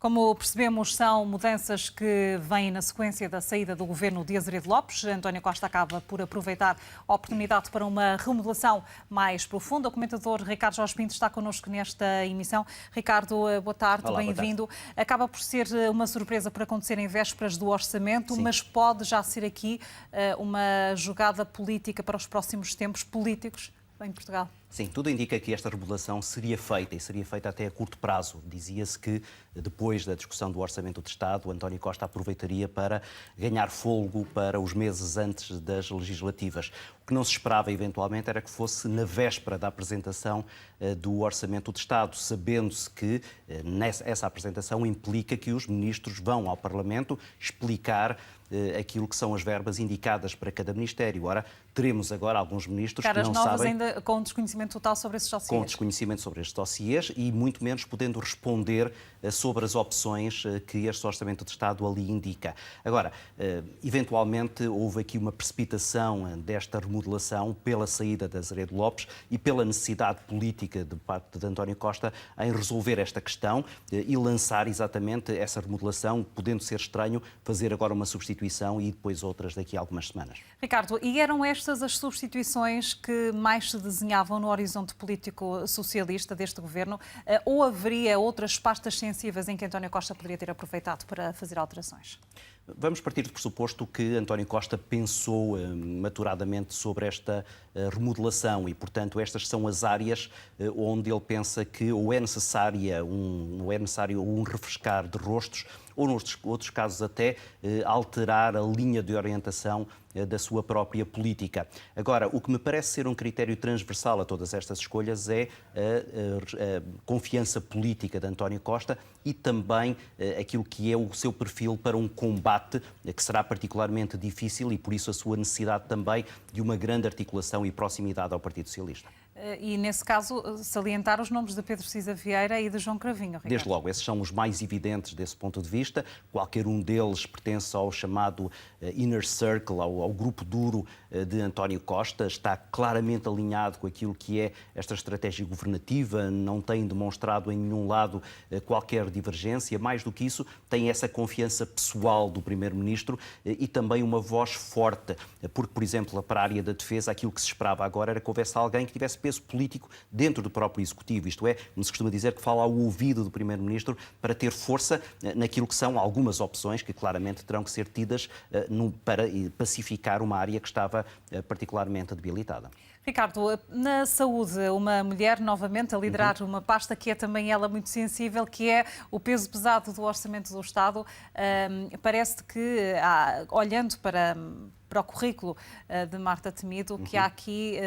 Como percebemos, são mudanças que vêm na sequência da saída do governo de Azeredo Lopes. António Costa acaba por aproveitar a oportunidade para uma remodelação mais profunda. O comentador Ricardo Jorge Pinto está connosco nesta emissão. Ricardo, boa tarde, bem-vindo. Acaba por ser uma surpresa por acontecer em vésperas do orçamento, Sim. Mas pode já ser aqui uma jogada política para os próximos tempos políticos em Portugal? Sim, tudo indica que esta remodelação seria feita e seria feita até a curto prazo. Dizia-se que, depois da discussão do Orçamento de Estado, António Costa aproveitaria para ganhar fôlego para os meses antes das legislativas. O que não se esperava, eventualmente, era que fosse na véspera da apresentação do Orçamento de Estado, sabendo-se que essa apresentação implica que os ministros vão ao Parlamento explicar aquilo que são as verbas indicadas para cada ministério. Ora, teremos agora alguns ministros Caras que não novas sabem... ainda com desconhecimento total sobre esses dossiês. Com desconhecimento sobre estes dossiês e muito menos podendo responder sobre as opções que este Orçamento de Estado ali indica. Agora, eventualmente houve aqui uma precipitação desta remodelação pela saída de Azeredo Lopes e pela necessidade política de parte de António Costa em resolver esta questão e lançar exatamente essa remodelação, podendo ser estranho fazer agora uma substituição e depois outras daqui a algumas semanas. Ricardo, e eram estas as substituições que mais se desenhavam no horizonte político socialista deste governo, ou haveria outras pastas sensíveis em que António Costa poderia ter aproveitado para fazer alterações? Vamos partir do pressuposto que António Costa pensou maturadamente sobre esta remodelação e, portanto, estas são as áreas onde ele pensa que ou é necessário um refrescar de rostos ou, nos outros casos, até alterar a linha de orientação da sua própria política. Agora, o que me parece ser um critério transversal a todas estas escolhas é a confiança política de António Costa e também aquilo que é o seu perfil para um combate que será particularmente difícil e, por isso, a sua necessidade também de uma grande articulação e proximidade ao Partido Socialista. E, nesse caso, salientar os nomes de Pedro Cisa Vieira e de João Cravinho, Ricardo. Desde logo, esses são os mais evidentes desse ponto de vista. Qualquer um deles pertence ao chamado Inner Circle, ao grupo duro de António Costa, está claramente alinhado com aquilo que é esta estratégia governativa, não tem demonstrado em nenhum lado qualquer divergência. Mais do que isso, tem essa confiança pessoal do Primeiro-Ministro e também uma voz forte, porque, por exemplo, para a área da defesa, aquilo que se esperava agora era que houvesse alguém que tivesse peso político dentro do próprio Executivo, isto é, como se costuma dizer, que fala ao ouvido do Primeiro-Ministro para ter força naquilo que são algumas opções que claramente terão que ser tidas para pacificar uma área que estava particularmente debilitada. Ricardo, na saúde, uma mulher novamente a liderar uma pasta que é também ela muito sensível, que é o peso pesado do Orçamento do Estado. Parece que, olhando para o currículo de Marta Temido, que há aqui...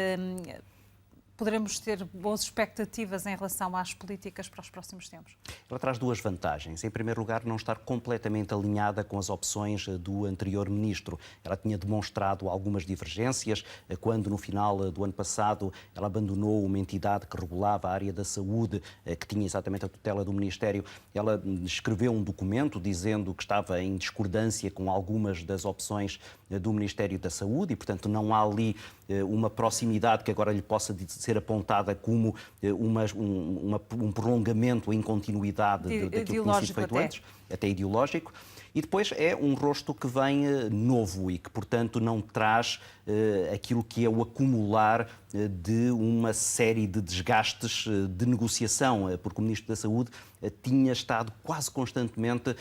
Poderemos ter boas expectativas em relação às políticas para os próximos tempos? Ela traz duas vantagens. Em primeiro lugar, não estar completamente alinhada com as opções do anterior ministro. Ela tinha demonstrado algumas divergências quando, no final do ano passado, ela abandonou uma entidade que regulava a área da saúde, que tinha exatamente a tutela do Ministério. Ela escreveu um documento dizendo que estava em discordância com algumas das opções do Ministério da Saúde e, portanto, não há ali uma proximidade que agora lhe possa ser apontada como um prolongamento em continuidade daquilo que tinha sido feito antes, até ideológico. E depois é um rosto que vem novo e que, portanto, não traz aquilo que é o acumular de uma série de desgastes de negociação, porque o Ministro da Saúde tinha estado quase constantemente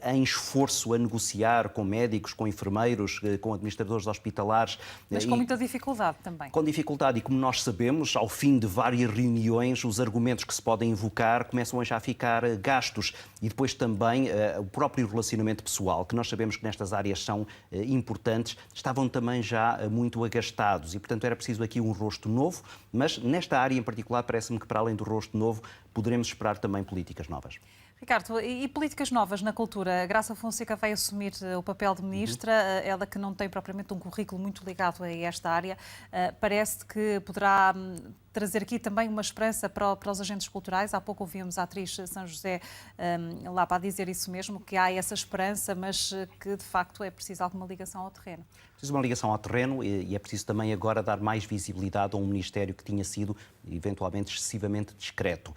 em esforço a negociar com médicos, com enfermeiros, com administradores hospitalares. Mas com muita dificuldade também. Com dificuldade e, como nós sabemos, ao fim de várias reuniões, os argumentos que se podem invocar começam a já ficar gastos. E depois também o próprio relacionamento pessoal, que nós sabemos que nestas áreas são importantes, estavam também já muito agastados. E, portanto, era preciso aqui um rosto novo, mas nesta área em particular parece-me que, para além do rosto novo, poderemos esperar também políticas novas. Ricardo, e políticas novas na cultura? A Graça Fonseca vai assumir o papel de ministra, ela que não tem propriamente um currículo muito ligado a esta área. Parece que poderá trazer aqui também uma esperança para os agentes culturais. Há pouco ouvimos a atriz São José lá para dizer isso mesmo, que há essa esperança, mas que de facto é preciso alguma ligação ao terreno. Preciso uma ligação ao terreno e é preciso também agora dar mais visibilidade a um ministério que tinha sido eventualmente excessivamente discreto.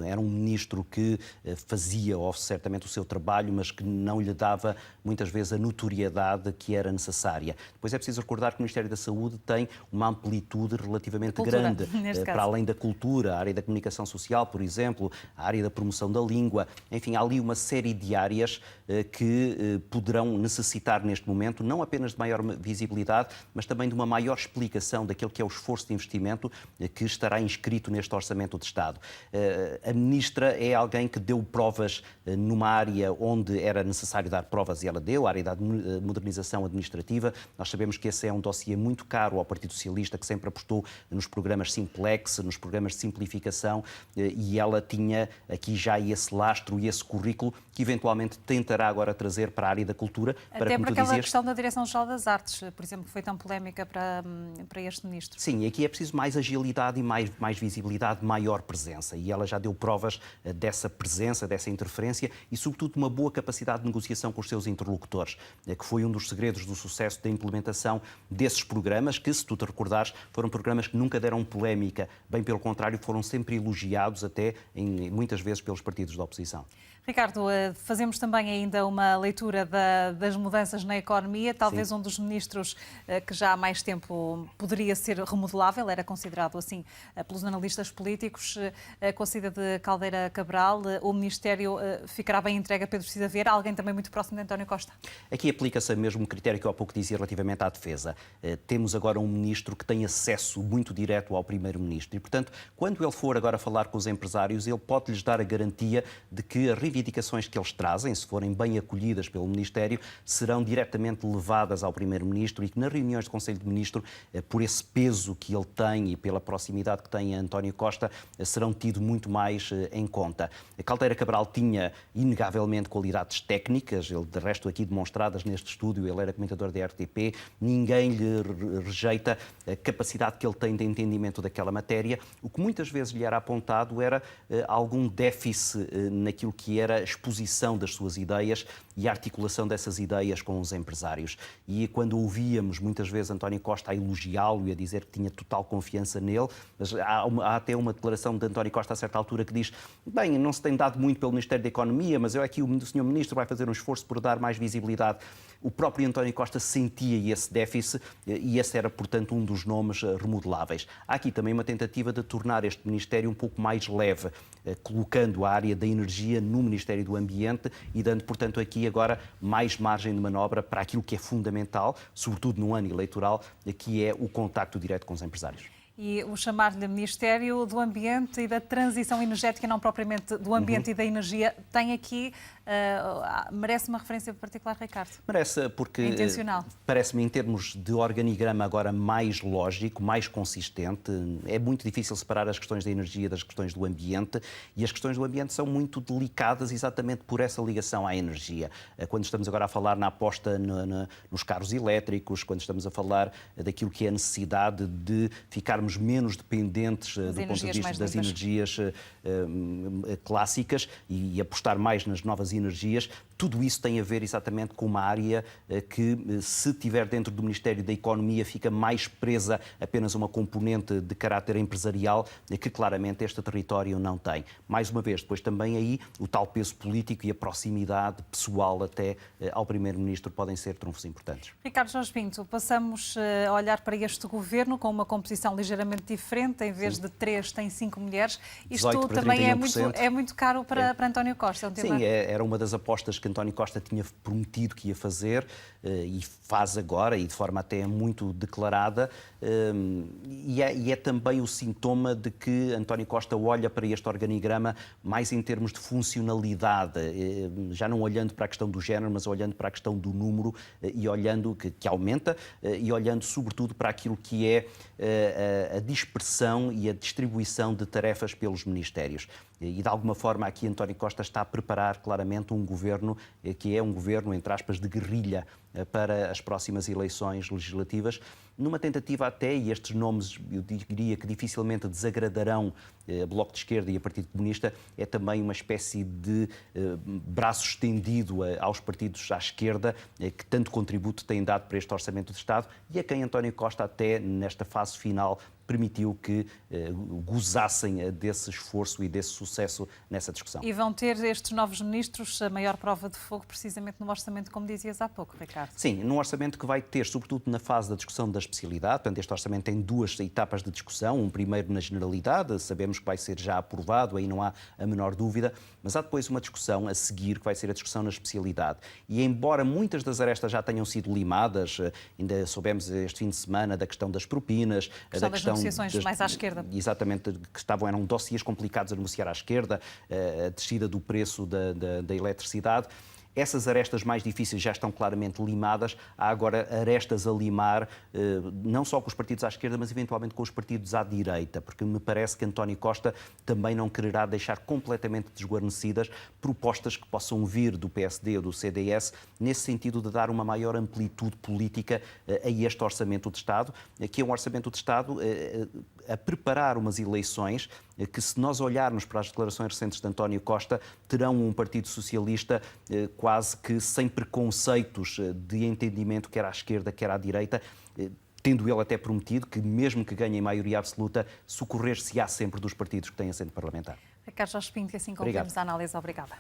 Era um ministro que fazia certamente o seu trabalho, mas que não lhe dava muitas vezes a notoriedade que era necessária. Depois é preciso recordar que o Ministério da Saúde tem uma amplitude relativamente grande, para além da cultura, a área da comunicação social, por exemplo, a área da promoção da língua. Enfim, há ali uma série de áreas que poderão necessitar neste momento não apenas de maior visibilidade, mas também de uma maior explicação daquele que é o esforço de investimento que estará inscrito neste Orçamento de Estado. A Ministra é alguém que deu provas numa área onde era necessário dar provas e ela deu, a área da modernização administrativa. Nós sabemos que esse é um dossiê muito caro ao Partido Socialista, que sempre apostou nos programas Simplex, nos programas de simplificação, e ela tinha aqui já esse lastro e esse currículo que eventualmente tentará agora trazer para a área da cultura. Até para aquela questão da Direção-Geral das Artes, por exemplo, que foi tão polémica para este ministro. Sim, aqui é preciso mais agilidade e mais visibilidade, maior presença. E ela já deu provas dessa presença, dessa interferência e, sobretudo, uma boa capacidade de negociação com os seus interlocutores, que foi um dos segredos do sucesso da implementação desses programas, que, se tu te recordares, foram programas que nunca deram polémica. Bem pelo contrário, foram sempre elogiados, até muitas vezes pelos partidos da oposição. Ricardo, fazemos também ainda uma leitura das mudanças na economia. Talvez um dos ministros que já há mais tempo poderia ser remodelável, era considerado assim pelos analistas políticos. Com a saída de Caldeira Cabral, o Ministério ficará bem entregue a Pedro Cisa Vieira, alguém também muito próximo de António Costa. Aqui aplica-se o mesmo critério que eu há pouco dizia relativamente à defesa. Temos agora um ministro que tem acesso muito direto ao primeiro-ministro e, portanto, quando ele for agora falar com os empresários, ele pode-lhes dar a garantia de que a reivindicações que eles trazem, se forem bem acolhidas pelo Ministério, serão diretamente levadas ao Primeiro-Ministro e que nas reuniões do Conselho de Ministros, por esse peso que ele tem e pela proximidade que tem a António Costa, serão tidos muito mais em conta. A Caldeira Cabral tinha, inegavelmente, qualidades técnicas, ele de resto aqui demonstradas neste estúdio, ele era comentador da RTP, ninguém lhe rejeita a capacidade que ele tem de entendimento daquela matéria. O que muitas vezes lhe era apontado era algum déficit naquilo que era a exposição das suas ideias e a articulação dessas ideias com os empresários. E quando ouvíamos muitas vezes António Costa a elogiá-lo e a dizer que tinha total confiança nele, mas há até uma declaração de António Costa a certa altura que diz: bem, não se tem dado muito pelo Ministério da Economia, mas eu aqui o Sr. Ministro vai fazer um esforço por dar mais visibilidade. O próprio António Costa sentia esse déficit e esse era, portanto, um dos nomes remodeláveis. Há aqui também uma tentativa de tornar este Ministério um pouco mais leve, colocando a área da energia no Ministério do Ambiente e dando, portanto, aqui agora mais margem de manobra para aquilo que é fundamental, sobretudo no ano eleitoral, que é o contacto direto com os empresários. E o chamar-lhe Ministério do Ambiente e da Transição Energética, não propriamente do Ambiente e da Energia, tem aqui, merece uma referência particular, Ricardo? Merece, porque parece-me, em termos de organigrama agora mais lógico, mais consistente. É muito difícil separar as questões da energia das questões do ambiente e as questões do ambiente são muito delicadas exatamente por essa ligação à energia. Quando estamos agora a falar na aposta nos carros elétricos, quando estamos a falar daquilo que é a necessidade de ficarmos menos dependentes do ponto de vista das energias clássicas e apostar mais nas novas energias, tudo isso tem a ver exatamente com uma área que, se estiver dentro do Ministério da Economia, fica mais presa apenas a uma componente de caráter empresarial que claramente este território não tem. Mais uma vez, depois também aí o tal peso político e a proximidade pessoal até ao Primeiro-Ministro podem ser trunfos importantes. Ricardo Jorge Pinto, passamos a olhar para este governo com uma composição ligeiramente diferente, em vez de 3 tem 5 mulheres. Isto também é muito caro para António Costa. É um tema... Sim, era uma das apostas que António Costa tinha prometido que ia fazer e faz agora, e de forma até muito declarada, e é também o sintoma de que António Costa olha para este organigrama mais em termos de funcionalidade, já não olhando para a questão do género, mas olhando para a questão do número e olhando que aumenta e olhando sobretudo para aquilo que é a dispersão e a distribuição de tarefas pelos ministérios. E, de alguma forma, aqui António Costa está a preparar claramente um governo que é um governo, entre aspas, de guerrilha para as próximas eleições legislativas, numa tentativa até, e estes nomes eu diria que dificilmente desagradarão Bloco de Esquerda e a Partido Comunista, é também uma espécie de braço estendido aos partidos à esquerda, que tanto contributo têm dado para este Orçamento de Estado e a quem António Costa até nesta fase final permitiu que gozassem desse esforço e desse sucesso nessa discussão. E vão ter estes novos ministros a maior prova de fogo precisamente no orçamento, como dizias há pouco, Ricardo. Sim, num orçamento que vai ter, sobretudo na fase da discussão da especialidade, portanto este orçamento tem duas etapas de discussão, um primeiro na generalidade, sabemos que vai ser já aprovado, aí não há a menor dúvida, mas há depois uma discussão a seguir, que vai ser a discussão na especialidade. E embora muitas das arestas já tenham sido limadas, ainda soubemos este fim de semana da questão das propinas, da questão negociações mais à esquerda. Exatamente, que eram dossiês complicados a negociar à esquerda, a descida do preço da eletricidade. Essas arestas mais difíceis já estão claramente limadas. Há agora arestas a limar, não só com os partidos à esquerda, mas eventualmente com os partidos à direita, porque me parece que António Costa também não quererá deixar completamente desguarnecidas propostas que possam vir do PSD ou do CDS, nesse sentido de dar uma maior amplitude política a este Orçamento de Estado, que é um Orçamento de Estado a preparar umas eleições que, se nós olharmos para as declarações recentes de António Costa, terão um Partido Socialista quase que sem preconceitos de entendimento, quer à esquerda, quer à direita, tendo ele até prometido que, mesmo que ganhe maioria absoluta, socorrer-se-á sempre dos partidos que têm assento parlamentar. Ricardo Jorge Pinto, e assim concluímos a análise. Obrigada.